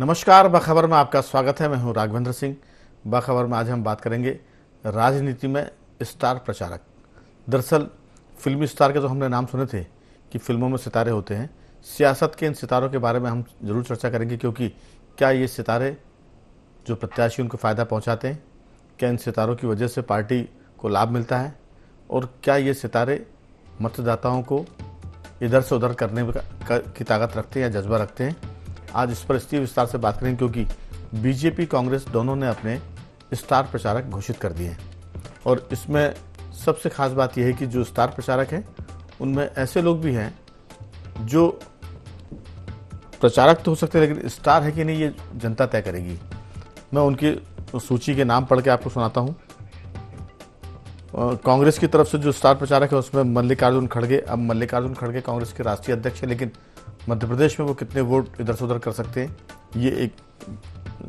नमस्कार, बाखबर में आपका स्वागत है। मैं हूं राघवेंद्र सिंह। बाखबर में आज हम बात करेंगे राजनीति में स्टार प्रचारक। दरअसल फिल्मी स्टार के तो हमने नाम सुने थे कि फिल्मों में सितारे होते हैं। सियासत के इन सितारों के बारे में हम जरूर चर्चा करेंगे, क्योंकि क्या ये सितारे जो प्रत्याशी उनको फ़ायदा पहुंचाते हैं, क्या इन सितारों की वजह से पार्टी को लाभ मिलता है, और क्या ये सितारे मतदाताओं को इधर से उधर करने की ताकत रखते हैं या जज्बा रखते हैं। आज इस पर इसलिए विस्तार से बात करेंगे क्योंकि बीजेपी कांग्रेस दोनों ने अपने स्टार प्रचारक घोषित कर दिए हैं। और इसमें सबसे खास बात यह है कि जो स्टार प्रचारक हैं उनमें ऐसे लोग भी हैं जो प्रचारक तो हो सकते हैं, लेकिन स्टार है कि नहीं ये जनता तय करेगी। मैं उनकी सूची के नाम पढ़ के आपको सुनाता हूँ। कांग्रेस की तरफ से जो स्टार प्रचारक है उसमें मल्लिकार्जुन खड़गे। अब मल्लिकार्जुन खड़गे कांग्रेस के राष्ट्रीय अध्यक्ष है, लेकिन मध्य प्रदेश में वो कितने वोट इधर से उधर कर सकते हैं, ये एक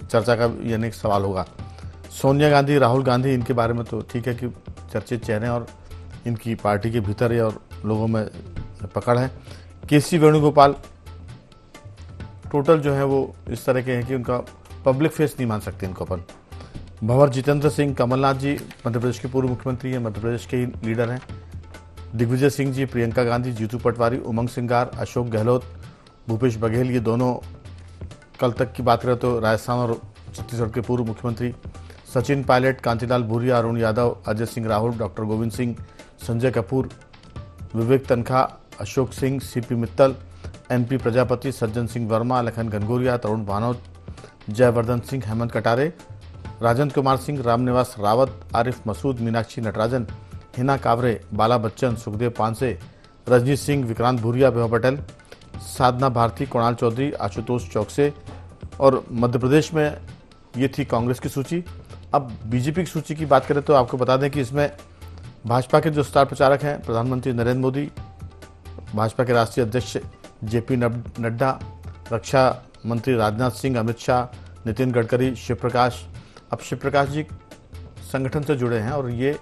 चर्चा का यानी एक सवाल होगा। सोनिया गांधी, राहुल गांधी, इनके बारे में तो ठीक है कि चर्चित चेहरे हैं और इनकी पार्टी के भीतर या और लोगों में पकड़ है। केसी वेणुगोपाल टोटल जो है वो इस तरह के हैं कि उनका पब्लिक फेस नहीं मान सकते इनको अपन। भंवर जितेंद्र सिंह, कमलनाथ जी मध्य प्रदेश के पूर्व मुख्यमंत्री हैं, मध्य प्रदेश के ही लीडर हैं। दिग्विजय सिंह जी, प्रियंका गांधी, जीतू पटवारी, उमंग सिंगार, अशोक गहलोत, भूपेश बघेल, ये दोनों कल तक की बात करें तो राजस्थान और छत्तीसगढ़ के पूर्व मुख्यमंत्री। सचिन पायलट, कांतिलाल भूरिया, अरुण यादव, अजय सिंह राहुल, डॉक्टर गोविंद सिंह, संजय कपूर, विवेक तनखा, अशोक सिंह, सीपी मित्तल, एमपी प्रजापति, सज्जन सिंह वर्मा, लखन घनघोरिया, तरुण भानोत, जयवर्धन सिंह, हेमंत कटारे, राजेंद्र कुमार सिंह, रामनिवास रावत, आरिफ मसूद, मीनाक्षी नटराजन, हिना कावरे, बाला बच्चन, सुखदेव पांसे, रजनीश सिंह, विक्रांत भूरिया, विभा पटेल, साधना भारती, कुणाल चौधरी, आशुतोष चौकसे। और मध्य प्रदेश में ये थी कांग्रेस की सूची। अब बीजेपी की सूची की बात करें तो आपको बता दें कि इसमें भाजपा के जो स्टार प्रचारक हैं, प्रधानमंत्री नरेंद्र मोदी, भाजपा के राष्ट्रीय अध्यक्ष जेपी नड्डा, रक्षा मंत्री राजनाथ सिंह, अमित शाह, नितिन गडकरी, शिव प्रकाश। अब शिव प्रकाश जी संगठन से जुड़े हैं और ये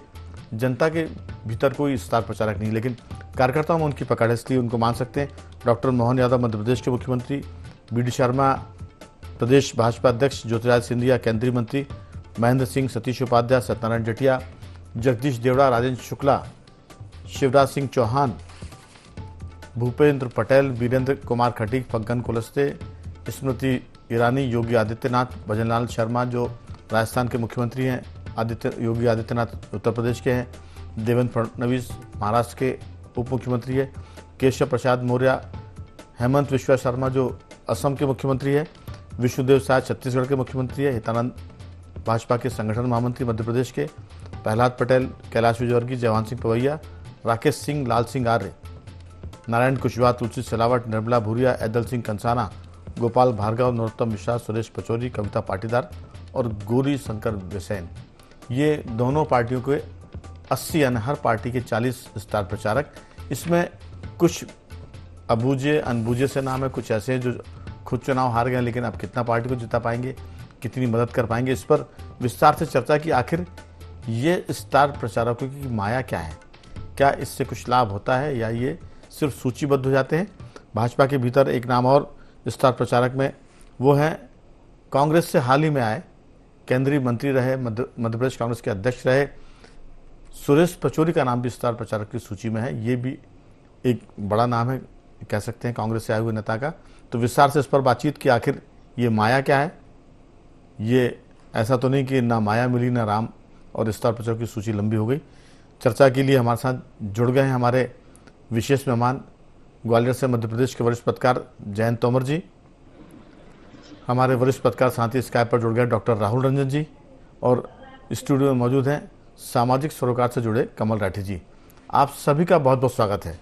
जनता के भीतर कोई स्टार प्रचारक नहीं, लेकिन कार्यकर्ताओं में उनकी पकड़ है, इसलिए उनको मान सकते हैं। डॉक्टर मोहन यादव मध्य प्रदेश के मुख्यमंत्री, बी.डी. शर्मा प्रदेश भाजपा अध्यक्ष, ज्योतिरादित्य सिंधिया केंद्रीय मंत्री, महेंद्र सिंह, सतीश उपाध्याय, सत्यनारायण जटिया, जगदीश देवड़ा, राजेंद्र शुक्ला, शिवराज सिंह चौहान, भूपेंद्र पटेल, वीरेंद्र कुमार खटीक, फग्गन कुलस्ते, स्मृति ईरानी, योगी आदित्यनाथ, भजनलाल शर्मा जो राजस्थान के मुख्यमंत्री हैं, योगी आदित्यनाथ उत्तर प्रदेश के हैं, देवेंद्र फडणवीस महाराष्ट्र के उप मुख्यमंत्री है, केशव प्रसाद मौर्य, हेमंत विश्वा शर्मा जो असम के मुख्यमंत्री है, विष्णुदेव साय छत्तीसगढ़ के मुख्यमंत्री है, हितानंद भाजपा के संगठन महामंत्री मध्य प्रदेश के, प्रहलाद पटेल, कैलाश विजयवर्गीय, जवान सिंह पवैया, राकेश सिंह, लाल सिंह आर्य, नारायण कुशवाहा, तुलसी सिलावट, निर्मला भूरिया, ऐदल सिंह कंसाना, गोपाल भार्गव, नरोत्तम मिश्रा, सुरेश पचौरी, कविता पाटीदार और गौरी शंकर बिसेन। ये दोनों पार्टियों के 80 यानी हर पार्टी के 40 स्टार प्रचारक। इसमें कुछ अबूझे अनबूझे से नाम है, कुछ ऐसे हैं जो खुद चुनाव हार गए लेकिन अब कितना पार्टी को जिता पाएंगे, कितनी मदद कर पाएंगे, इस पर विस्तार से चर्चा की। आखिर ये स्टार प्रचारकों की माया क्या है, क्या इससे कुछ लाभ होता है या ये सिर्फ सूचीबद्ध हो जाते हैं। भाजपा के भीतर एक नाम और स्टार प्रचारक में वो हैं, कांग्रेस से हाल ही में आए, केंद्रीय मंत्री रहे, मध्य प्रदेश कांग्रेस के अध्यक्ष रहे, सुरेश पचौरी का नाम भी स्टार प्रचारक की सूची में है। ये भी एक बड़ा नाम है, कह सकते हैं, कांग्रेस से आए हुए नेता का। तो विस्तार से इस पर बातचीत की, आखिर ये माया क्या है। ये ऐसा तो नहीं कि ना माया मिली ना राम और स्टार प्रचारक की सूची लंबी हो गई। चर्चा के लिए हमारे साथ जुड़ गए हैं हमारे विशेष मेहमान, ग्वालियर से मध्य प्रदेश के वरिष्ठ पत्रकार जयंत तोमर जी, हमारे वरिष्ठ पत्रकार साथी स्काइप पर जुड़ गए डॉक्टर राहुल रंजन जी, और स्टूडियो में मौजूद हैं सामाजिक सरोकार से जुड़े कमल राठी जी। आप सभी का बहुत बहुत स्वागत है।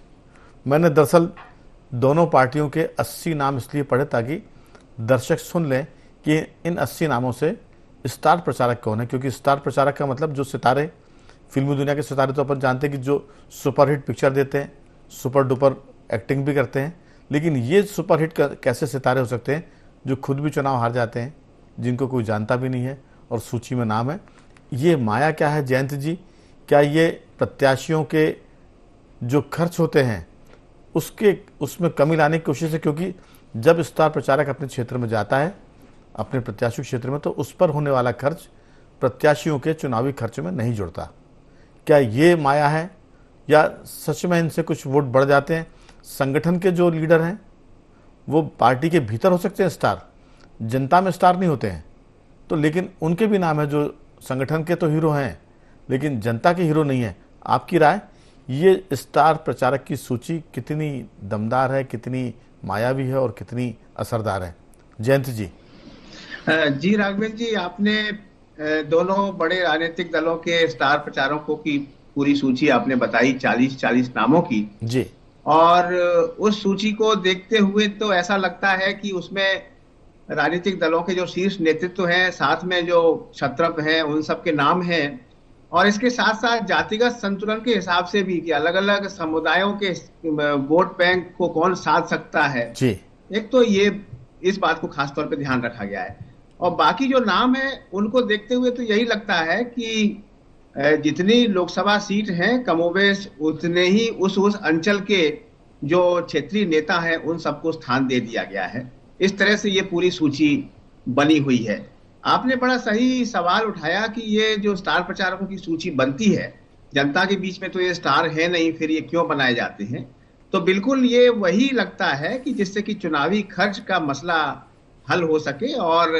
मैंने दरअसल दोनों पार्टियों के 80 नाम इसलिए पढ़े ताकि दर्शक सुन लें कि इन 80 नामों से स्टार प्रचारक कौन है, क्योंकि स्टार प्रचारक का मतलब जो सितारे, फिल्मी दुनिया के सितारे तो अपन जानते हैं कि जो सुपरहिट पिक्चर देते हैं, सुपर डुपर एक्टिंग भी करते हैं, लेकिन ये सुपरहिट कैसे सितारे हो सकते हैं जो खुद भी चुनाव हार जाते हैं, जिनको कोई जानता भी नहीं है और सूची में नाम है। ये माया क्या है जयंत जी? क्या ये प्रत्याशियों के जो खर्च होते हैं उसमें कमी लाने की कोशिश है? क्योंकि जब स्टार प्रचारक अपने क्षेत्र में जाता है, अपने प्रत्याशी क्षेत्र में, तो उस पर होने वाला खर्च प्रत्याशियों के चुनावी खर्च में नहीं जुड़ता। क्या ये माया है या सच में इनसे कुछ वोट बढ़ जाते हैं? संगठन के जो लीडर हैं वो पार्टी के भीतर हो सकते हैं स्टार, जनता में स्टार नहीं होते हैं, तो लेकिन उनके भी नाम है जो संगठन के तो हीरो हैं लेकिन जनता के हीरो नहीं है। आपकी राय, ये स्टार प्रचारक की सूची कितनी दमदार है, कितनी मायावी है और कितनी असरदार है? जयंत जी। जी राघवेंद्र जी, आपने दोनों बड़े राजनीतिक दलों के स्टार प्रचारकों की पूरी सूची आपने बताई, 40 नामों की जी। और उस सूची को देखते हुए तो ऐसा लगता है कि उसमें राजनीतिक दलों के जो शीर्ष नेतृत्व हैं, साथ में जो क्षत्रप हैं, उन सब के नाम हैं और इसके साथ साथ जातिगत संतुलन के हिसाब से भी कि अलग अलग समुदायों के वोट बैंक को कौन साध सकता है जी। एक तो ये इस बात को खास तौर पे ध्यान रखा गया है। और बाकी जो नाम है उनको देखते हुए तो यही लगता है कि जितनी लोकसभा सीट हैं कमोबेश उतने ही उस अंचल के जो क्षेत्रीय नेता हैं उन सबको स्थान दे दिया गया है। इस तरह से ये पूरी सूची बनी हुई है। आपने बड़ा सही सवाल उठाया कि ये जो स्टार प्रचारकों की सूची बनती है, जनता के बीच में तो ये स्टार है नहीं, फिर ये क्यों बनाए जाते हैं? तो बिल्कुल ये वही लगता है कि जिससे कि चुनावी खर्च का मसला हल हो सके और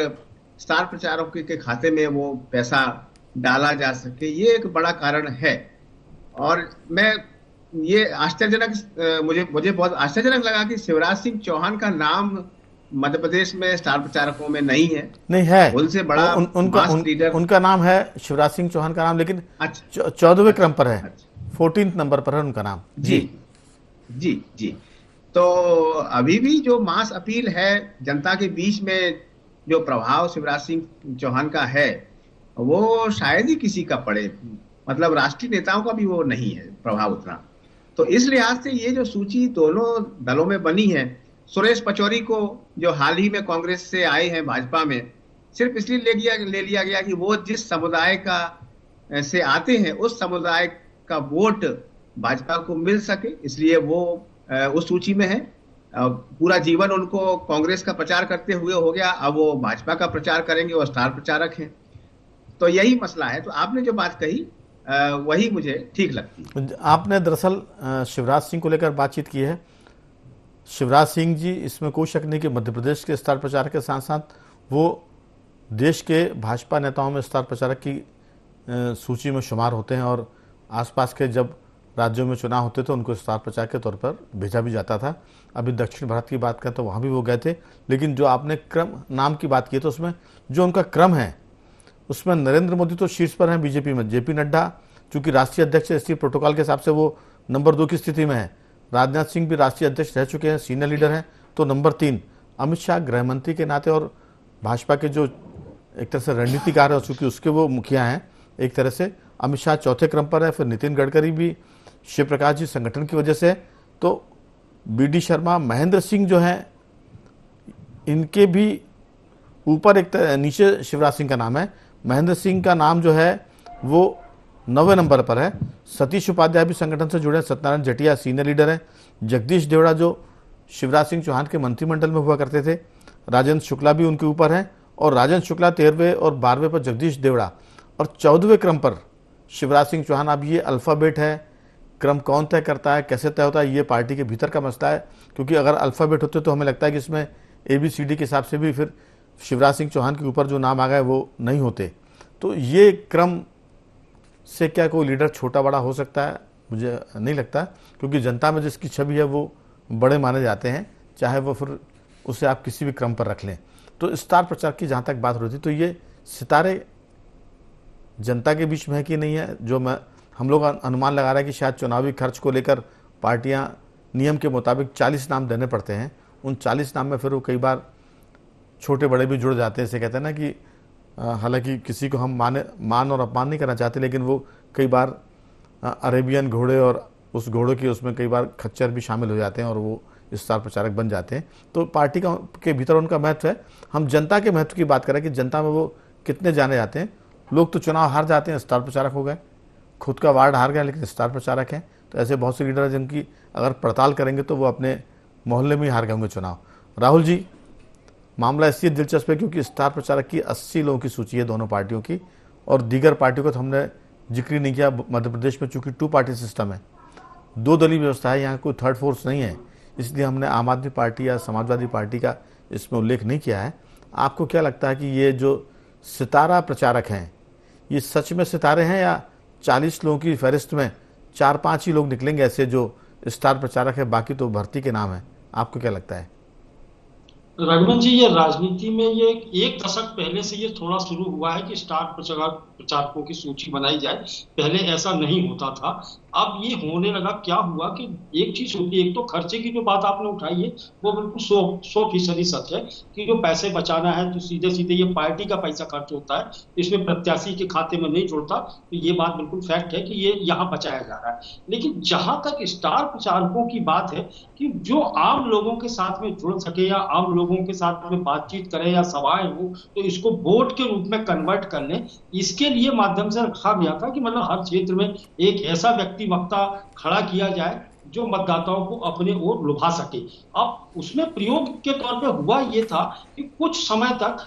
स्टार प्रचारकों के खाते में वो पैसा डाला जा सके, ये एक बड़ा कारण है। और मैं ये आश्चर्यजनक मुझे बहुत आश्चर्यजनक लगा कि शिवराज सिंह चौहान का नाम मध्य प्रदेश में स्टार प्रचारकों में नहीं है। नहीं है, उनसे बड़ा उनका नाम है शिवराज सिंह चौहान का नाम, लेकिन 14वें क्रम पर है, 14th नंबर पर है उनका नाम। जी जी जी। तो अभी भी जो मास अपील है जनता के बीच में, जो प्रभाव शिवराज सिंह चौहान का है वो शायद ही किसी का पड़े, मतलब राष्ट्रीय नेताओं का भी वो नहीं है प्रभाव उतना। तो इस लिहाज से ये जो सूची दोनों दलों में बनी है, सुरेश पचौरी को जो हाल ही में कांग्रेस से आए हैं भाजपा में, सिर्फ इसलिए ले लिया गया कि वो जिस समुदाय का से आते हैं उस समुदाय का वोट भाजपा को मिल सके, इसलिए वो उस सूची में है। पूरा जीवन उनको कांग्रेस का प्रचार करते हुए हो गया, अब वो भाजपा का प्रचार करेंगे, वो स्टार प्रचारक हैं। तो यही मसला है। तो आपने जो बात कही वही मुझे ठीक लगती है। आपने दरअसल शिवराज सिंह को लेकर बातचीत की है। शिवराज सिंह जी, इसमें कोई शक नहीं कि मध्य प्रदेश के स्टार प्रचारक के साथ साथ वो देश के भाजपा नेताओं में स्टार प्रचारक की सूची में शुमार होते हैं और आसपास के जब राज्यों में चुनाव होते तो उनको स्टार प्रचारक के तौर पर भेजा भी जाता था। अभी दक्षिण भारत की बात करें तो वहाँ भी वो गए थे। लेकिन जो आपने क्रम नाम की बात की तो उसमें जो उनका क्रम है उसमें नरेंद्र मोदी तो शीर्ष पर हैं बीजेपी में, जेपी नड्डा चूंकि राष्ट्रीय अध्यक्ष है इसलिए प्रोटोकॉल के हिसाब से वो नंबर 2 की स्थिति में है। राजनाथ सिंह भी राष्ट्रीय अध्यक्ष रह चुके हैं, सीनियर लीडर हैं, तो नंबर 3। अमित शाह गृह मंत्री के नाते और भाजपा के जो एक तरह से रणनीतिकार है चूंकि उसके वो मुखिया हैं, एक तरह से अमित शाह चौथे क्रम पर है। फिर नितिन गडकरी भी शिव प्रकाश जी संगठन की वजह से, तो BD शर्मा, महेंद्र सिंह जो हैं इनके भी ऊपर एक नीचे शिवराज सिंह का नाम है। महेंद्र सिंह का नाम जो है वो 9वें नंबर पर है। सतीश उपाध्याय भी संगठन से जुड़े हैं। सत्यनारायण जटिया सीनियर लीडर हैं। जगदीश देवड़ा जो शिवराज सिंह चौहान के मंत्रिमंडल में हुआ करते थे, राजेंद्र शुक्ला भी उनके ऊपर हैं और राजेंद्र शुक्ला 13वें और 12वें पर जगदीश देवड़ा और 14वें क्रम पर शिवराज सिंह चौहान। अब ये अल्फ़ाबेट है, क्रम कौन तय करता है, कैसे तय होता है, ये पार्टी के भीतर का मसला है। क्योंकि अगर अल्फ़ाबेट होते तो हमें लगता है कि इसमें ABCD के हिसाब से भी फिर शिवराज सिंह चौहान के ऊपर जो नाम आ गए वो नहीं होते। तो ये क्रम से क्या कोई लीडर छोटा बड़ा हो सकता है? मुझे नहीं लगता, क्योंकि जनता में जिसकी छवि है वो बड़े माने जाते हैं, चाहे वो फिर उसे आप किसी भी क्रम पर रख लें। तो स्टार प्रचार की जहाँ तक बात होती तो ये सितारे जनता के बीच में है कि नहीं है, जो हम लोग अनुमान लगा रहे हैं कि शायद चुनावी खर्च को लेकर पार्टियां नियम के मुताबिक 40 नाम देने पड़ते हैं। उन 40 नाम में फिर वो कई बार छोटे बड़े भी जुड़ जाते हैं। इसे कहते हैं ना कि हालांकि किसी को हम मान और अपमान नहीं करना चाहते, लेकिन वो कई बार अरेबियन घोड़े और उस घोड़ों की उसमें कई बार खच्चर भी शामिल हो जाते हैं और वो स्टार प्रचारक बन जाते हैं। तो पार्टी के भीतर उनका महत्व है। हम जनता के महत्व की बात करें कि जनता में वो कितने जाने जाते हैं। लोग तो चुनाव हार जाते हैं, स्टार प्रचारक हो गए, खुद का वार्ड हार गया लेकिन स्टार प्रचारक हैं। तो ऐसे बहुत से लीडर हैं जिनकी अगर पड़ताल करेंगे तो वो अपने मोहल्ले में ही हार गए होंगे चुनाव। राहुल जी, मामला इसलिए दिलचस्प है क्योंकि स्टार प्रचारक की 80 लोगों की सूची है दोनों पार्टियों की, और दीगर पार्टियों को तो हमने जिक्र ही नहीं किया। मध्य प्रदेश में चूंकि 2 पार्टी सिस्टम है, 2 दलीय व्यवस्था है, यहाँ कोई थर्ड फोर्स नहीं है, इसलिए हमने आम आदमी पार्टी या समाजवादी पार्टी का इसमें उल्लेख नहीं किया है। आपको क्या लगता है कि ये जो सितारा प्रचारक हैं, ये सच में सितारे हैं या 40 लोगों की फहरिस्त में 4-5 ही लोग निकलेंगे ऐसे जो स्टार प्रचारक है, बाकी तो भर्ती के नाम है? आपको क्या लगता है? रघुवंश जी, ये राजनीति में ये एक दशक पहले से ये थोड़ा शुरू हुआ है कि स्टार प्रचारकों की सूची बनाई जाए। पहले ऐसा नहीं होता था, अब ये होने लगा। क्या हुआ कि एक चीज होती है, एक तो खर्चे की जो बात आपने उठाई है वो बिल्कुल 100% सच है कि जो पैसे बचाना है तो सीधे सीधे ये पार्टी का पैसा खर्च होता है, इसमें प्रत्याशी के खाते में नहीं जुड़ता। तो ये बात बिल्कुल फैक्ट है कि ये यहाँ बचाया जा रहा है। लेकिन जहां तक स्टार प्रचारकों की बात है कि जो आम लोगों के साथ में जुड़ सके या आम लोगों के साथ में बातचीत करें या सभाएं हो तो इसको वोट के रूप में कन्वर्ट कर लें, इसके लिए माध्यम से रखा गया था कि मतलब हर क्षेत्र में एक ऐसा व्यक्ति वक्ता खड़ा किया जाए जो मतदाताओं को अपने ओर लुभा सके। अब उसमें प्रयोग के तौर पे हुआ ये था कि कुछ समय तक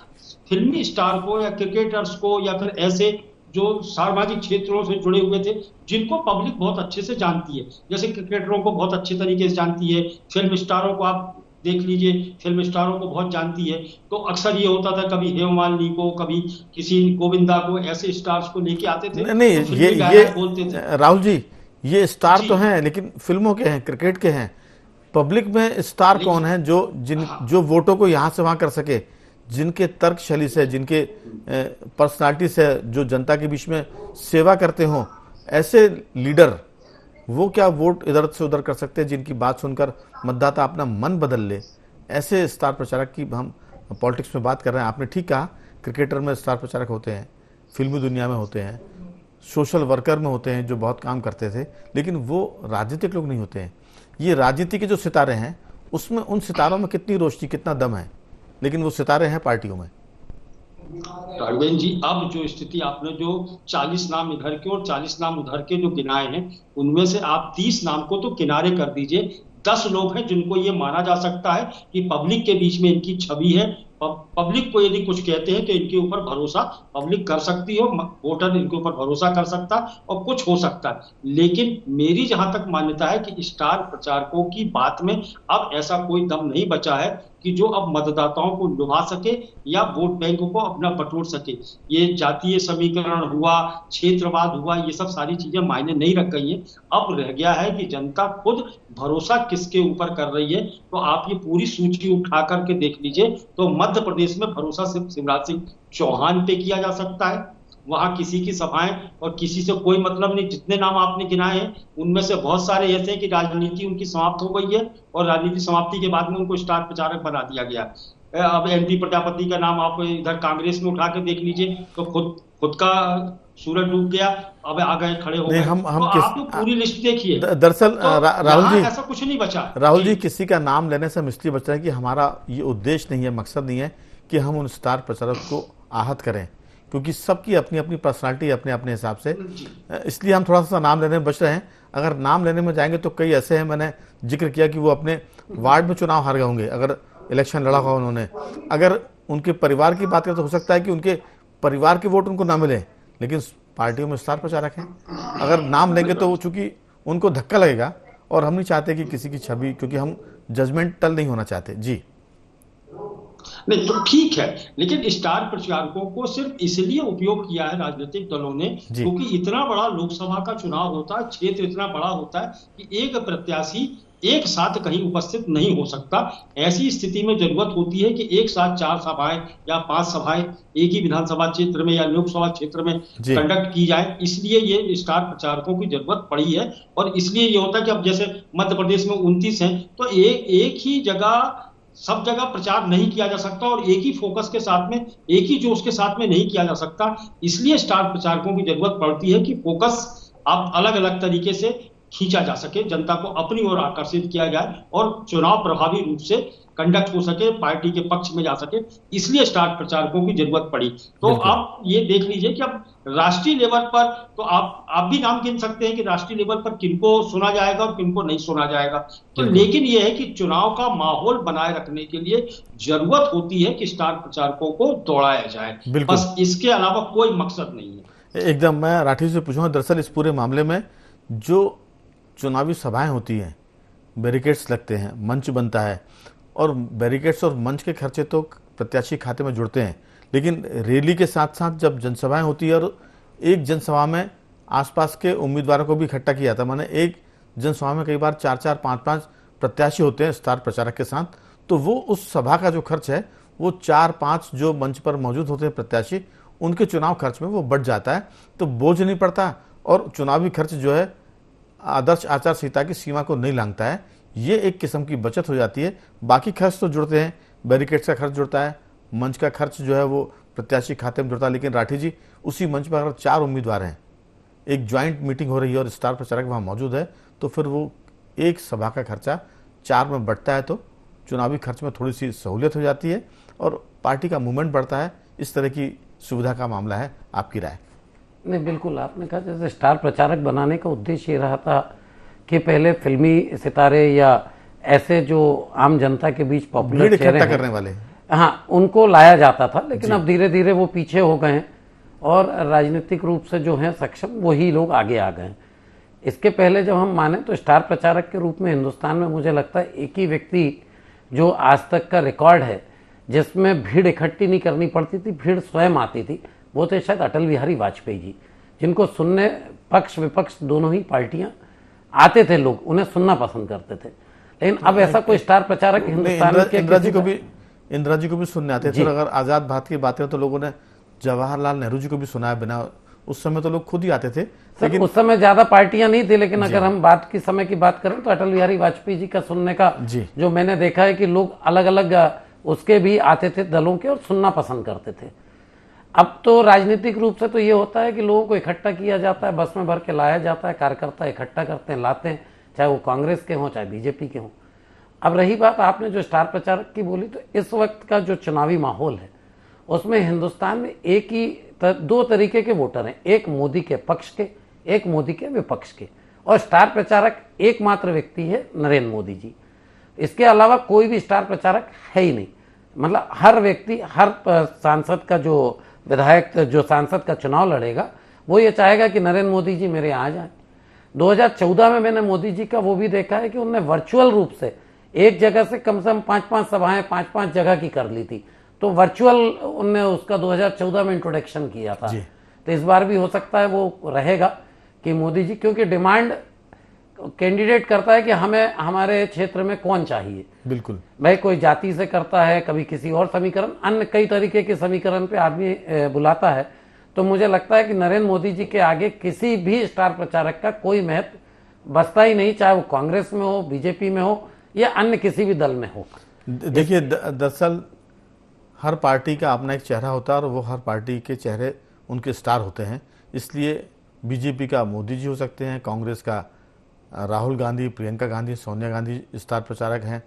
फिल्मी स्टार को या क्रिकेटर्स को या फिर ऐसे जो सामाजिक क्षेत्रों से जुड़े हुए थे जिनको पब्लिक बहुत अच्छे से जानती है, जैसे क्रिकेटरों को बहुत अच्छे तरीके से जानती है, फिल्म स्टारों को आप देख लीजिए, फिल्म स्टारों को बहुत जानती है, तो अक्सर ये होता था कभी हेमा मालिनी को, कभी किसी गोविंदा को, ऐसे स्टार्स को लेके आते थे। नहीं, तो ये बोलते थे। राहुल जी, ये स्टार तो हैं लेकिन फिल्मों के हैं, क्रिकेट के हैं। पब्लिक में स्टार कौन है जो वोटों को यहाँ से वहाँ कर सके, जिनके तर्क शैली से, जिनके पर्सनालिटी से, जो जनता के बीच में सेवा करते हो, ऐसे लीडर वो क्या वोट इधर से उधर कर सकते हैं जिनकी बात सुनकर मतदाता अपना मन बदल ले? ऐसे स्टार प्रचारक की हम पॉलिटिक्स में बात कर रहे हैं। आपने ठीक कहा, क्रिकेटर में स्टार प्रचारक होते हैं, फिल्मी दुनिया में होते हैं, सोशल वर्कर में होते हैं जो बहुत काम करते थे, लेकिन वो राजनीतिक लोग नहीं होते हैं। ये राजनीति के जो सितारे हैं उसमें उन सितारों में कितनी रोशनी, कितना दम है, लेकिन वो सितारे हैं पार्टियों में। राघवेंद्र जी, अब जो स्थिति आपने जो 40 नाम इधर के और 40 नाम उधर के जो गिनाए हैं, उनमें से आप 30 नाम को तो किनारे कर दीजिए। 10 लोग हैं जिनको ये माना जा सकता है कि पब्लिक के बीच में इनकी छवि है, पब्लिक को यदि कुछ कहते हैं तो इनके ऊपर भरोसा पब्लिक कर सकती हो, वोटर इनके ऊपर भरोसा कर सकता और कुछ हो सकता है। लेकिन मेरी जहां तक मान्यता है कि स्टार प्रचारकों की बात में अब ऐसा कोई दम नहीं बचा है कि जो अब मतदाताओं को लुभा सके या वोट बैंक को अपना बटोर सके। ये जातीय समीकरण हुआ, क्षेत्रवाद हुआ, ये सब सारी चीजें मायने नहीं रख गई हैं। अब रह गया है कि जनता खुद भरोसा किसके ऊपर कर रही है। तो आप ये पूरी सूची उठा करके देख लीजिए तो मध्य प्रदेश में भरोसा सिर्फ शिवराज सिंह चौहान पे किया जा सकता है। वहां किसी की सभाएं और किसी से कोई मतलब नहीं। जितने नाम आपने गिनाए हैं उनमें से बहुत सारे ऐसे हैं कि राजनीति उनकी समाप्त हो गई है और राजनीति समाप्ति के बाद में उनको स्टार प्रचारक बना दिया गया। अब एनपी प्रजापति का नाम आप इधर कांग्रेस में उठा के देख लीजिए तो खुद का सूरज डूब गया, अब आ गए, खड़े हो गए। तो आप तो पूरी लिस्ट देखिए। दरअसल राहुल जी, ऐसा कुछ नहीं बचा। राहुल जी, किसी का नाम लेने से हम इसलिए बच रहे हैं कि हमारा ये उद्देश्य नहीं है, मकसद नहीं है कि हम उन स्टार प्रचारक को आहत करें, क्योंकि सबकी अपनी अपनी पर्सनालिटी अपने अपने हिसाब से, इसलिए हम थोड़ा सा नाम लेने में बच रहे हैं। अगर नाम लेने में जाएंगे तो कई ऐसे हैं, मैंने जिक्र किया कि वो अपने वार्ड में चुनाव हार गए होंगे अगर इलेक्शन लड़ा हुआ उन्होंने। अगर उनके परिवार की बात करें तो हो सकता है कि उनके परिवार के वोट उनको ना मिले, लेकिन पार्टियों में स्टार प्रचारक हैं। अगर नाम लेंगे तो चूंकि उनको धक्का लगेगा और हम नहीं चाहते कि किसी की छवि, क्योंकि हम जजमेंटल नहीं होना चाहते। जी नहीं तो ठीक है, लेकिन स्टार प्रचारकों को सिर्फ इसलिए उपयोग किया है राजनीतिक दलों ने क्योंकि इतना बड़ा लोकसभा का चुनाव होता है, क्षेत्र इतना बड़ा होता है कि एक प्रत्याशी एक साथ कहीं उपस्थित नहीं हो सकता। ऐसी स्थिति में जरूरत होती है कि एक साथ 4 सभाएं या 5 सभाएं एक ही विधानसभा क्षेत्र में या लोकसभा क्षेत्र में कंडक्ट की जाए, इसलिए ये स्टार प्रचारकों की जरूरत पड़ी है। और इसलिए ये होता है कि अब जैसे मध्य प्रदेश में 29 हैं तो एक ही जगह सब जगह प्रचार नहीं किया जा सकता और एक ही फोकस के साथ में, एक ही जोश के साथ में नहीं किया जा सकता। इसलिए स्टार प्रचारकों की जरूरत पड़ती है कि फोकस आप अलग अलग तरीके से खींचा जा सके, जनता को अपनी ओर आकर्षित किया जाए और चुनाव प्रभावी रूप से कंडक्ट हो सके, पार्टी के पक्ष में जा सके, इसलिए स्टार प्रचारकों की जरूरत पड़ी। तो आप ये देख लीजिए कि अब राष्ट्रीय लेवल पर तो आप भी नाम गिन सकते हैं कि राष्ट्रीय लेवल पर किनको सुना जाएगा और किनको नहीं सुना जाएगा। तो लेकिन यह है कि चुनाव का माहौल बनाए रखने के लिए जरूरत होती है कि स्टार प्रचारकों को दौड़ाया जाए, बस इसके अलावा कोई मकसद नहीं है। एकदम। मैं राठी से पूछूंगा, दरअसल इस पूरे मामले में जो चुनावी सभाएं होती हैं, बैरिकेड्स लगते हैं, मंच बनता है, और बैरिकेड्स और मंच के खर्चे तो प्रत्याशी खाते में जुड़ते हैं, लेकिन रैली के साथ साथ जब जनसभाएं होती है और एक जनसभा में आसपास के उम्मीदवारों को भी इकट्ठा किया जाता है, माने एक जनसभा में कई बार 4-4, 5-5 प्रत्याशी होते हैं स्टार प्रचारक के साथ, तो वो उस सभा का जो खर्च है वो 4-5 जो मंच पर मौजूद होते हैं प्रत्याशी, उनके चुनाव खर्च में वो बढ़ जाता है, तो बोझ नहीं पड़ता और चुनावी खर्च जो है आदर्श आचार संहिता की सीमा को नहीं लांघता है। ये एक किस्म की बचत हो जाती है। बाकी खर्च तो जुड़ते हैं, बैरिकेड्स का खर्च जुड़ता है, मंच का खर्च जो है वो प्रत्याशी खाते में जुड़ता है। लेकिन राठी जी, उसी मंच पर अगर 4 उम्मीदवार हैं, एक ज्वाइंट मीटिंग हो रही है और स्टार प्रचारक वहाँ मौजूद है, तो फिर वो एक सभा का खर्चा 4 में बढ़ता है, तो चुनावी खर्च में थोड़ी सी सहूलियत हो जाती है और पार्टी का मूवमेंट बढ़ता है। इस तरह की सुविधा का मामला है, आपकी राय? नहीं, बिल्कुल आपने कहा, जैसे स्टार प्रचारक बनाने का उद्देश्य ये रहा था कि पहले फिल्मी सितारे या ऐसे जो आम जनता के बीच पॉपुलर चेहरे करने वाले, हाँ, उनको लाया जाता था। लेकिन अब धीरे धीरे वो पीछे हो गए हैं और राजनीतिक रूप से जो है सक्षम वही लोग आगे आ गए हैं। इसके पहले जब हम माने तो स्टार प्रचारक के रूप में हिंदुस्तान में मुझे लगता है एक ही व्यक्ति जो आज तक का रिकॉर्ड है जिसमें भीड़ इकट्ठी नहीं करनी पड़ती थी, भीड़ स्वयं आती थी, वो थे शायद अटल बिहारी वाजपेयी जी, जिनको सुनने पक्ष विपक्ष दोनों ही पार्टियां आते थे, लोग उन्हें सुनना पसंद करते थे। लेकिन अब ऐसा कोई स्टार प्रचारक हिंदुस्तान में इंदिरा जी को भी सुनने आते थे। अगर आजाद भारत की बात करें तो लोगों ने जवाहरलाल नेहरू जी को भी सुना है बिना, उस समय तो लोग खुद ही आते थे। लेकिन उस समय ज्यादा पार्टियां नहीं थी, लेकिन अगर हम बात की समय की बात करें तो अटल बिहारी वाजपेयी जी का सुनने का जो मैंने देखा है कि लोग अलग अलग उसके भी आते थे दलों के और सुनना पसंद करते थे। अब तो राजनीतिक रूप से तो ये होता है कि लोगों को इकट्ठा किया जाता है, बस में भर के लाया जाता है, कार्यकर्ता इकट्ठा करते हैं, लाते हैं, चाहे वो कांग्रेस के हों चाहे बीजेपी के हों। अब रही बात आपने जो स्टार प्रचारक की बोली, तो इस वक्त का जो चुनावी माहौल है उसमें हिंदुस्तान में एक ही 2 तरीके के वोटर हैं, एक मोदी के पक्ष के, एक मोदी के विपक्ष के, और स्टार प्रचारक एकमात्र व्यक्ति है नरेंद्र मोदी जी। इसके अलावा कोई भी स्टार प्रचारक है ही नहीं। मतलब हर व्यक्ति, हर सांसद का जो विधायक, जो सांसद का चुनाव लड़ेगा, वो ये चाहेगा कि नरेंद्र मोदी जी मेरे यहाँ आ जाए। 2014 में मैंने मोदी जी का वो भी देखा है कि उन्होंने वर्चुअल रूप से एक जगह से कम 5-5 सभाएं 5-5 जगह की कर ली थी, तो वर्चुअल उनने उसका 2014 में इंट्रोडक्शन किया था। तो इस बार भी हो सकता है वो रहेगा कि मोदी जी, क्योंकि डिमांड कैंडिडेट करता है कि हमें हमारे क्षेत्र में कौन चाहिए। बिल्कुल भाई, कोई जाति से करता है, कभी किसी और समीकरण, अन्य कई तरीके के समीकरण पे आदमी बुलाता है। तो मुझे लगता है कि नरेंद्र मोदी जी के आगे किसी भी स्टार प्रचारक का कोई महत्व बचता ही नहीं, चाहे वो कांग्रेस में हो, बीजेपी में हो या अन्य किसी भी दल में हो। देखिए, दरअसल हर पार्टी का अपना एक चेहरा होता है और वो हर पार्टी के चेहरे उनके स्टार होते हैं। इसलिए बीजेपी का मोदी जी हो सकते हैं, कांग्रेस का राहुल गांधी, प्रियंका गांधी, सोनिया गांधी स्टार प्रचारक हैं,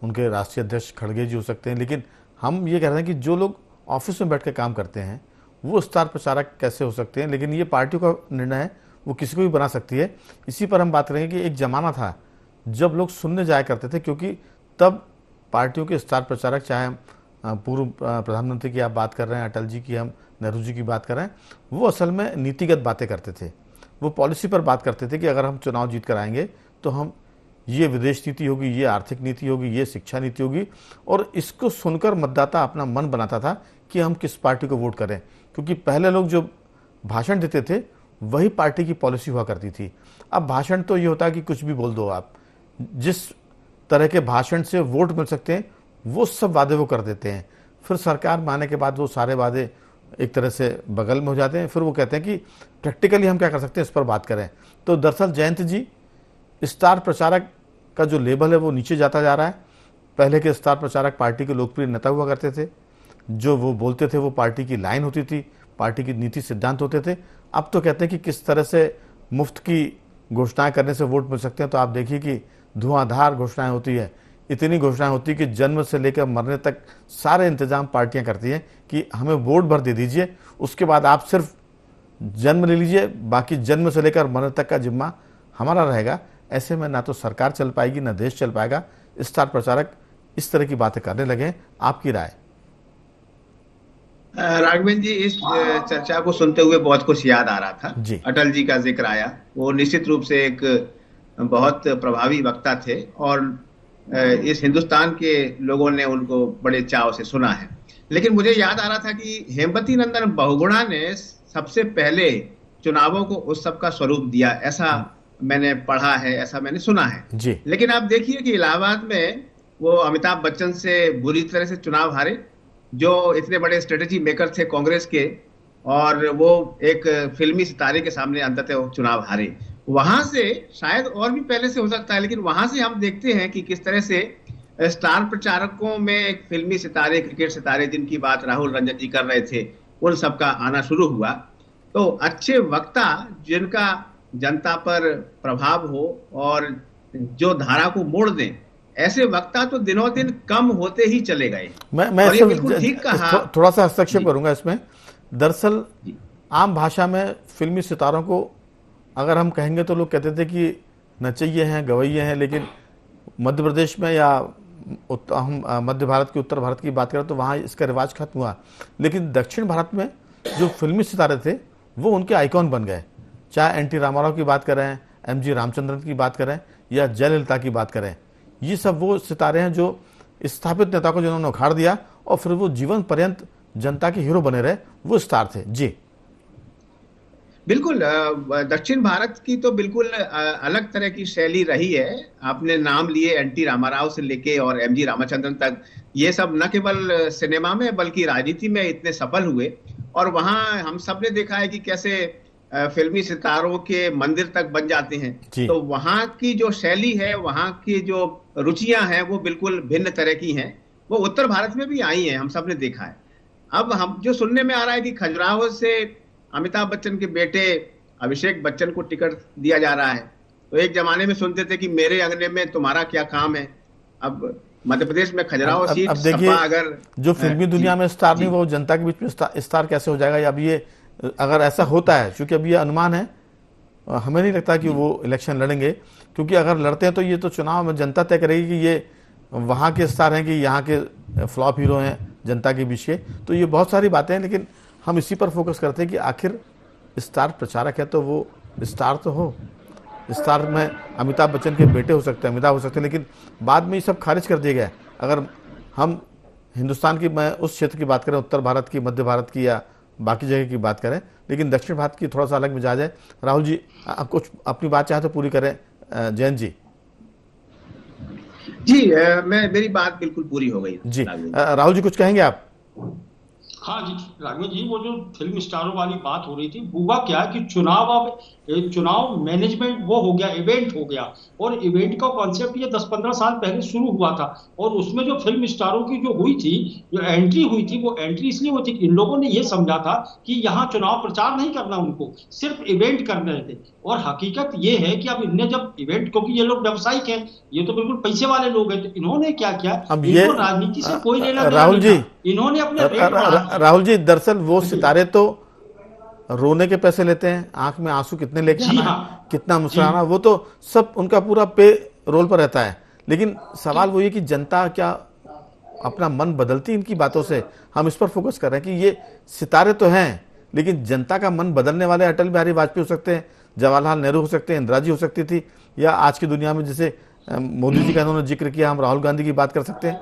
उनके राष्ट्रीय अध्यक्ष खड़गे जी हो सकते हैं। लेकिन हम ये कह रहे हैं कि जो लोग ऑफिस में बैठ के काम करते हैं वो स्टार प्रचारक कैसे हो सकते हैं, लेकिन ये पार्टियों का निर्णय है, वो किसी को भी बना सकती है। इसी पर हम बात करेंगे कि एक ज़माना था जब लोग सुनने जाया करते थे, क्योंकि तब पार्टियों के स्टार प्रचारक, चाहे पूर्व प्रधानमंत्री की आप बात कर रहे हैं, अटल जी की, हम नेहरू जी की बात कर रहे हैं, वो असल में नीतिगत बातें करते थे, वो पॉलिसी पर बात करते थे कि अगर हम चुनाव जीत कर आएंगे तो हम ये विदेश नीति होगी, ये आर्थिक नीति होगी, ये शिक्षा नीति होगी, और इसको सुनकर मतदाता अपना मन बनाता था कि हम किस पार्टी को वोट करें। क्योंकि पहले लोग जो भाषण देते थे वही पार्टी की पॉलिसी हुआ करती थी। अब भाषण तो ये होता है कि कुछ भी बोल दो आप, जिस तरह के भाषण से वोट मिल सकते हैं वो सब वादे वो कर देते हैं। फिर सरकार में आने के बाद वो सारे वादे एक तरह से बगल में हो जाते हैं। फिर वो कहते हैं कि प्रैक्टिकली हम क्या कर सकते हैं, इस पर बात करें। तो दरअसल जयंत जी, स्टार प्रचारक का जो लेबल है वो नीचे जाता जा रहा है। पहले के स्टार प्रचारक पार्टी के लोकप्रिय नेता हुआ करते थे, जो वो बोलते थे वो पार्टी की लाइन होती थी, पार्टी की नीति सिद्धांत होते थे। अब तो कहते हैं कि किस तरह से मुफ्त की घोषणाएं करने से वोट मिल सकते हैं, तो आप देखिए कि धुआंधार घोषणाएं होती है। इतनी घोषणाएं होती है कि जन्म से लेकर मरने तक सारे इंतजाम पार्टियां करती हैं कि हमें वोट भर दे दीजिए, उसके बाद आप सिर्फ जन्म ले लीजिए, बाकी जन्म से लेकर मरने तक का जिम्मा हमारा रहेगा। ऐसे में ना तो सरकार चल पाएगी, ना देश चल पाएगा। स्टार प्रचारक इस तरह की बातें करने लगे। आपकी राय? राघवेंद्र जी, इस चर्चा को सुनते हुए बहुत कुछ याद आ रहा था जी। अटल जी का जिक्र आया। वो निश्चित रूप से एक बहुत प्रभावी वक्ता थे और इस हिंदुस्तान के लोगों ने उनको बड़े चाव से सुना है। लेकिन मुझे याद आ रहा था कि हेमवती नंदन बहुगुणा ने सबसे पहले चुनावों को उत्सव का स्वरूप दिया, ऐसा मैंने पढ़ा है, ऐसा मैंने सुना है जी। लेकिन आप देखिए कि इलाहाबाद में वो अमिताभ बच्चन से बुरी तरह से चुनाव हारे, जो इतने बड़े स्ट्रेटेजी मेकर थे कांग्रेस के, और वो एक फिल्मी सितारे के सामने अंततः वो चुनाव हारे। वहां से शायद और भी पहले से हो सकता है, लेकिन वहां से हम देखते हैं कि किस तरह से स्टार प्रचारकों में एक फिल्मी सितारे, क्रिकेट सितारे जिनकी बात राहुल रंजन जी कर रहे थे, उन सबका आना शुरू हुआ। तो अच्छे वक्ता जिनका जनता पर प्रभाव हो और जो धारा को मोड़ दें, ऐसे वक्ता तो दिनों दिन कम होते ही चले गए। मैं ये बिल्कुल ठीक कहा। थोड़ा सा हस्तक्षेप करूंगा इसमें। दरअसल आम भाषा में फिल्मी सितारों को अगर हम कहेंगे तो लोग कहते थे कि नचैये हैं, गवैये हैं, लेकिन मध्य प्रदेश में या हम मध्य भारत की, उत्तर भारत की बात करें तो वहाँ इसका रिवाज खत्म हुआ। लेकिन दक्षिण भारत में जो फिल्मी सितारे थे वो उनके आइकॉन बन गए। चाहे एन टी रामाराव की बात करें, एम.जी. रामचंद्रन की बात करें या जयललिता की बात करें, ये सब वो सितारे हैं जो स्थापित नेता को जिन्होंने उखाड़ दिया और फिर वो जीवन पर्यंत जनता के हीरो बने रहे, वो स्टार थे। जी बिल्कुल। दक्षिण भारत की तो बिल्कुल अलग तरह की शैली रही है। आपने नाम लिए एन.टी. रामाराव से लेके और एम.जी. रामचंद्रन तक, ये सब न केवल सिनेमा में बल्कि राजनीति में इतने सफल हुए। और वहां हम सब ने देखा है कि कैसे फिल्मी सितारों के मंदिर तक बन जाते हैं। तो वहां की जो शैली है, वहां की जो रुचियां हैं, वो बिल्कुल भिन्न तरह की हैं। वो उत्तर भारत में भी आई हैं, हम सब ने देखा है। अब हम जो सुनने में आ रहा है कि खजुराहो से अमिताभ बच्चन के बेटे अभिषेक बच्चन को टिकट दिया जा रहा है, तो एक जमाने में सुनते थे कि मेरे अंगने में तुम्हारा क्या काम है। अब मध्य प्रदेश में खजुराहो सीट, अब देखिए, अगर जो फिल्मी दुनिया में स्टार नहीं, वो जनता के बीच में स्टार कैसे हो जाएगा? अब ये अगर ऐसा होता है, क्योंकि अब ये अनुमान है, हमें नहीं लगता कि वो इलेक्शन लड़ेंगे, क्योंकि अगर लड़ते हैं तो ये तो चुनाव में जनता तय करेगी कि ये वहाँ के स्टार हैं कि यहाँ के फ्लॉप हीरो हैं जनता के बीच के। तो ये बहुत सारी बातें हैं, लेकिन हम इसी पर फोकस करते हैं कि आखिर स्टार प्रचारक है तो वो स्टार तो हो। स्टार में अमिताभ बच्चन के बेटे हो सकते हैं, अमिताभ हो सकते हैं, लेकिन बाद में ये सब खारिज कर दिया गया। अगर हम हिंदुस्तान की, मैं उस क्षेत्र की बात करें, उत्तर भारत की, मध्य भारत की या बाकी जगह की बात करें, लेकिन दक्षिण भारत की थोड़ा सा अलग मिजाज है। राहुल जी कुछ अपनी बात चाहे तो पूरी करें। जयंत जी। जी मेरी बात बिल्कुल पूरी हो गई जी। राहुल जी कुछ कहेंगे आप? हाँ जी राघवेंद्र जी, वो जो फिल्म स्टारों वाली बात हो रही थी, हुआ क्या कि चुनाव मैनेजमेंट वो हो गया, इवेंट हो गया। और इवेंट का कॉन्सेप्ट ये 10-15 साल पहले शुरू हुआ था। और उसमें जो फिल्म स्टारों की जो हुई थी, जो एंट्री हुई थी, वो एंट्री इसलिए हुई थी कि इन लोगों ने ये समझा था कि यहाँ चुनाव प्रचार नहीं करना, उनको सिर्फ इवेंट करने थे। और हकीकत ये है कि अब इनने जब इवेंट, क्योंकि ये लोग व्यावसायिक हैं, ये तो बिल्कुल पैसे वाले लोग हैं, तो इन्होंने क्या किया, इनको राजनीति से कोई लेना देना राहुल जी, इन्होंने अपने राहुल जी, दरअसल वो सितारे तो रोने के पैसे लेते हैं, आंख में आंसू कितने लेके आना, कितना मुस्कुराना, वो तो सब उनका पूरा पे रोल पर रहता है। लेकिन सवाल वो ये कि जनता क्या अपना मन बदलती इनकी बातों से? हम इस पर फोकस कर रहे हैं कि ये सितारे तो हैं, लेकिन जनता का मन बदलने वाले अटल बिहारी वाजपेयी हो सकते हैं, जवाहरलाल नेहरू हो सकते हैं, इंदिरा जी हो सकती थी, या आज की दुनिया में जैसे मोदी जी का इन्होंने जिक्र किया, हम राहुल गांधी की बात कर सकते हैं,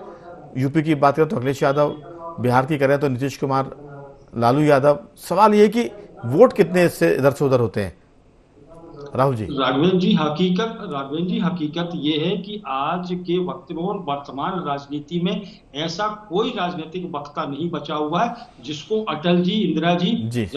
यूपी की बात करें तो अखिलेश यादव, बिहार की करें तो नीतीश कुमार, लालू यादव। सवाल ये कि वोट कितने इससे इधर से उधर होते हैं? राहुल जी। राघवेंद्र जी, हकीकत ये है कि आज के वक्त में और वर्तमान राजनीति में ऐसा कोई राजनीतिक वक्ता नहीं बचा हुआ है जिसको अटल जी, इंदिरा जी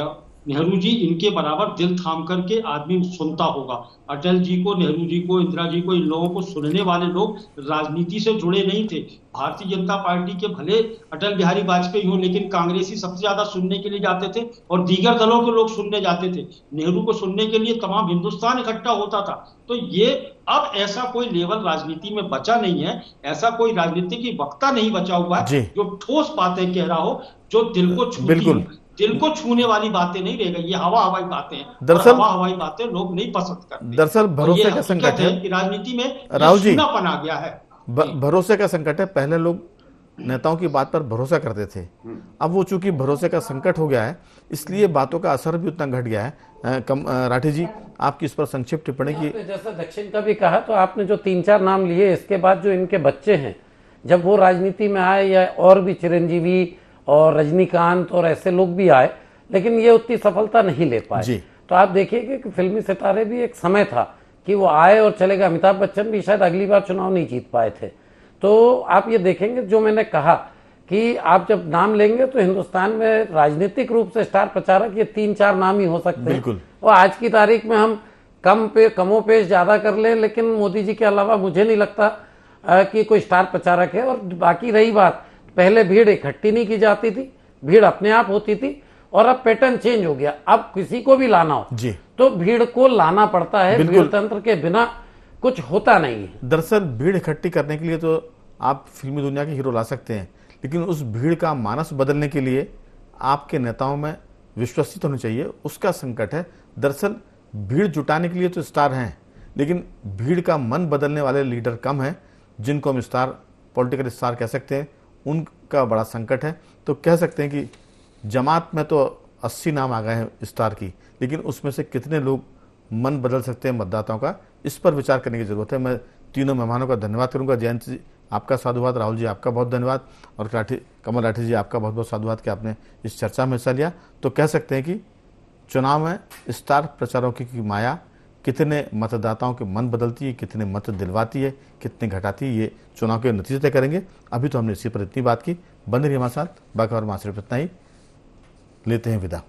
नेहरू जी इनके बराबर दिल थाम करके आदमी सुनता होगा। अटल जी को, नेहरू जी को, इंदिरा जी को, इन लोगों को सुनने वाले लोग राजनीति से जुड़े नहीं थे। भारतीय जनता पार्टी के भले अटल बिहारी वाजपेयी हो, लेकिन कांग्रेसी सबसे ज्यादा सुनने के लिए जाते थे और दीगर दलों के लोग सुनने जाते थे। नेहरू को सुनने के लिए तमाम हिंदुस्तान इकट्ठा होता था। तो ये अब ऐसा कोई लेवल राजनीति में बचा नहीं है, ऐसा कोई राजनीतिक वक्ता नहीं बचा हुआ है जो ठोस बातें कह रहा हो, जो दिल को छूती हो। दिल को छूने वाली बातें नहीं रह गई, ये हवा हवाई बातें हैं। दरअसल हवा हवाई बातें लोग नहीं पसंद करते। दरअसल भरोसे का संकट है कि राजनीति में राहुल जी, सूनापन आ गया है। भरोसे का संकट है। पहले लोग नेताओं की बात पर भरोसा करते थे, अब वो चूंकि भरोसे का संकट हो गया है, इसलिए बातों का असर भी उतना घट गया है। राठी जी, आपकी इस पर संक्षिप्त टिप्पणी की। जैसा दक्षिण का भी कहा, तो आपने जो 3-4 नाम लिए, इसके बाद जो इनके बच्चे हैं जब वो राजनीति में आए, या और भी चिरंजीवी और रजनीकांत और ऐसे लोग भी आए, लेकिन ये उतनी सफलता नहीं ले पाए। तो आप देखिए कि फिल्मी सितारे भी एक समय था कि वो आए और चले गए। अमिताभ बच्चन भी शायद अगली बार चुनाव नहीं जीत पाए थे। तो आप ये देखेंगे, जो मैंने कहा कि आप जब नाम लेंगे तो हिंदुस्तान में राजनीतिक रूप से स्टार प्रचारक ये 3-4 नाम ही हो सकते हैं। और आज की तारीख में हम कमोपेश ज्यादा कर लें, लेकिन मोदी जी के अलावा मुझे नहीं लगता कि कोई स्टार प्रचारक है। और बाकी रही बात, पहले भीड़ इकट्ठी नहीं की जाती थी, भीड़ अपने आप होती थी, और अब पैटर्न चेंज हो गया। अब किसी को भी लाना हो तो भीड़ को लाना पड़ता है, भीड़ तंत्र के बिना कुछ होता नहीं है। दरअसल भीड़ इकट्ठी करने के लिए तो आप फिल्मी दुनिया के हीरो ला सकते हैं, लेकिन उस भीड़ का मानस बदलने के लिए आपके नेताओं में विश्वसित होनी चाहिए, उसका संकट है। दरअसल भीड़ जुटाने के लिए तो स्टार हैं, लेकिन भीड़ का मन बदलने वाले लीडर कम हैं, जिनको हम स्टार, पॉलिटिकल स्टार कह सकते हैं, उनका बड़ा संकट है। तो कह सकते हैं कि जमात में तो 80 नाम आ गए हैं स्टार की, लेकिन उसमें से कितने लोग मन बदल सकते हैं मतदाताओं का, इस पर विचार करने की जरूरत है। मैं तीनों मेहमानों का धन्यवाद करूंगा। जयंत जी, आपका साधुवाद। राहुल जी, आपका बहुत धन्यवाद। और कमल राठी जी, आपका बहुत बहुत साधुवाद कि आपने इस चर्चा में हिस्सा लिया। तो कह सकते हैं कि चुनाव में स्टार प्रचारकों की माया कितने मतदाताओं के मन बदलती है, कितने मत दिलवाती है, कितने घटाती है, ये चुनाव के नतीजे तय करेंगे। अभी तो हमने इसी पर इतनी बात की। बंद रहिए हमारे साथ। बाकी और मां सिर्फ इतना ही, लेते हैं विदा।